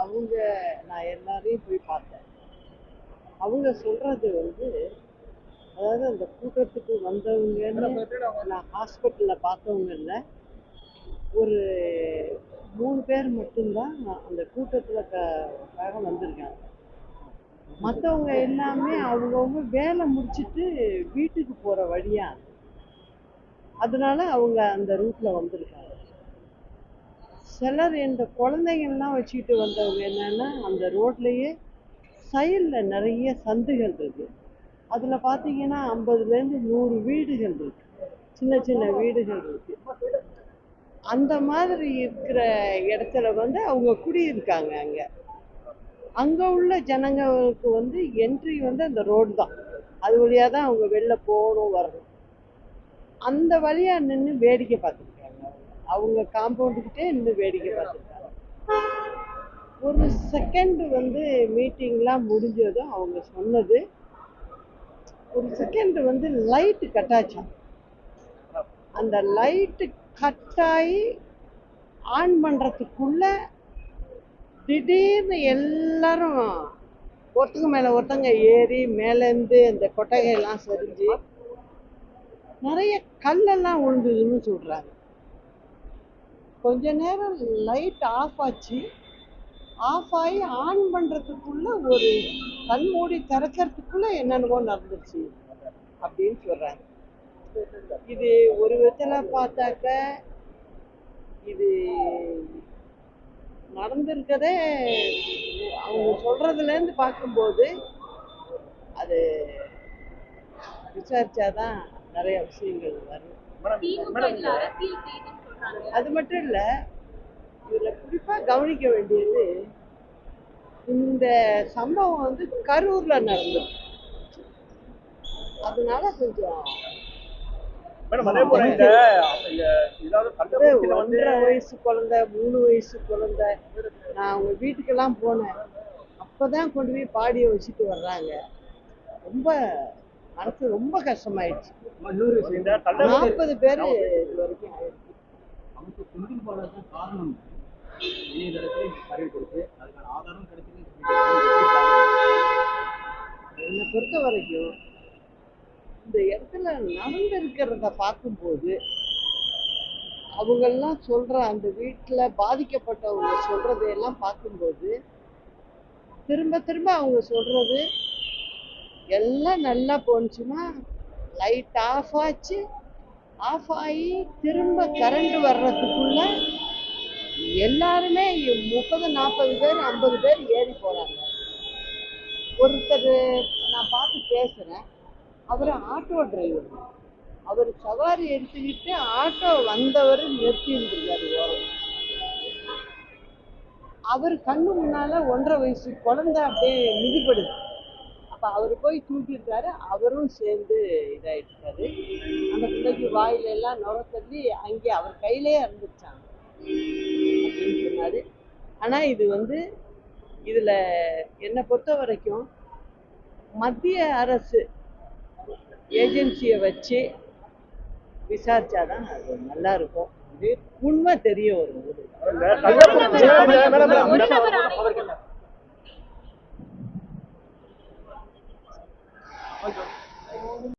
அவங்க நான் எல்லாரையும் போய் பார்த்தேன். அவங்க சொல்றது அதாவது அந்த கூட்டத்துக்கு வந்தவங்கன்னு நான் ஹாஸ்பிட்டல்ல பார்த்தவங்க இல்லை. ஒரு 3 பேர் மட்டும்தான் அந்த கூட்டத்துலக்காக வந்திருக்காங்க. மற்றவங்க எல்லாமே அவங்கவுங்க வேலை முடிச்சுட்டு வீட்டுக்கு போற வழியா, அதனால அவங்க அந்த ரூட்ல வந்திருக்காங்க. சிலர் இந்த குழந்தைங்கள்லாம் வச்சுக்கிட்டு வந்தவங்க என்னன்னா, அந்த ரோட்லயே சைடில் நிறைய சந்துகள் இருக்கு. அதுல பாத்தீங்கன்னா 50லேருந்து 100 வீடுகள் இருக்கு, சின்ன சின்ன வீடுகள் இருக்கு. அந்த மாதிரி இருக்கிற இடத்துல அவங்க குடியிருக்காங்க. அங்க உள்ள ஜனங்களுக்கு என்ட்ரி அந்த ரோடு தான். அது வழியா தான் அவங்க வெளில போகணும் வரணும். அந்த வழியா நின்று வேடிக்கை பார்த்துருக்காங்க. அவங்க காம்பவுண்டுக்கிட்டே நின்று வேடிக்கை பார்த்துருக்காங்க. ஒரு செகண்ட் மீட்டிங்லாம் முடிஞ்சதும் அவங்க சொன்னது, ஒரு செகண்ட் லைட்டு கட்டாச்சான். அந்த லைட்டு கட்டாயி ஆன் பண்றதுக்குள்ள திடீர்னு எல்லாரும் ஒருத்தங்க மேல ஒருத்தங்க ஏறி மேலேருந்து அந்த கொட்டகையெல்லாம் சரிஞ்சு நிறைய கல்லெல்லாம் விழுந்ததுன்னு சொல்றாங்க. கொஞ்ச நேரம் லைட் ஆஃப் ஆச்சு. ஆஃப் ஆகி ஆன் பண்றதுக்குள்ள ஒரு கண்மூடி திறக்கிறதுக்குள்ள என்னென்னவோ நடந்துச்சு அப்படின்னு சொல்றாங்க. இது ஒரு விதத்துல பார்த்தாக்க இது நடந்திருக்கதே அவங்க சொல்றதுல இருந்து பார்க்கும்போது அது விசாரிச்சாதான் நிறைய விஷயங்கள் வரும். அது மட்டும் இல்ல, இதுல குறிப்பா கவனிக்க வேண்டியது, இந்த சம்பவம் கரூர்ல நடந்தது. அதனால கொஞ்சம் 1.5 வயசு குழந்தை, 3 வயசு குழந்தை, நான் அவங்க வீட்டுக்கெல்லாம் போனேன். அப்பதான் கொண்டு போய் பாடியை வச்சுட்டு வர்றாங்க. ரொம்ப மனசு ரொம்ப கஷ்டமாயிடுச்சு. 40 பேர் இது வரைக்கும் ஆயிடுச்சு. என்னை பொறுத்த வரைக்கும் இந்த இடத்துல நடந்திருக்கிறத பார்க்கும்போது, அவங்கெல்லாம் சொல்ற அந்த வீட்டுல பாதிக்கப்பட்டவங்க சொல்றதையெல்லாம் பார்க்கும்போது, திரும்ப திரும்ப அவங்க சொல்றது எல்லாம் நல்லா போனுச்சுன்னா லைட் ஆஃப் ஆச்சு. ஆஃப் ஆகி திரும்ப கரண்ட் வர்றதுக்குள்ள எல்லாருமே 30-40 பேர் 50 பேர் ஏறி போறாங்க. ஒருத்தர் நான் பார்த்து பேசுறேன், அவர் ஆட்டோ டிரைவர். அவர் சவாரி எடுத்துக்கிட்டு ஆட்டோ வந்தவர் நிறுத்தி இருந்திருக்காரு ஓரம். அவர் கண்ணு முன்னால 1.5 வயசு குழந்தை அப்படியே மிதிப்படுது. அப்ப அவர் போய் தூக்கிட்டாரு. அவரும் சேர்ந்து இதாயிட்டாரு. அந்த பிள்ளைக்கு வாயில எல்லாம் நுர தள்ளி அங்கே அவர் கையிலேயே இறந்துச்சாங்க அப்படின்னு சொன்னாரு. ஆனா இது இதுல என்னை பொறுத்த வரைக்கும் மத்திய அரசு ஏஜென்சியை வச்சு விசாரிச்சாதான் அது நல்லா இருக்கும். உண்மை தெரிய வரும்.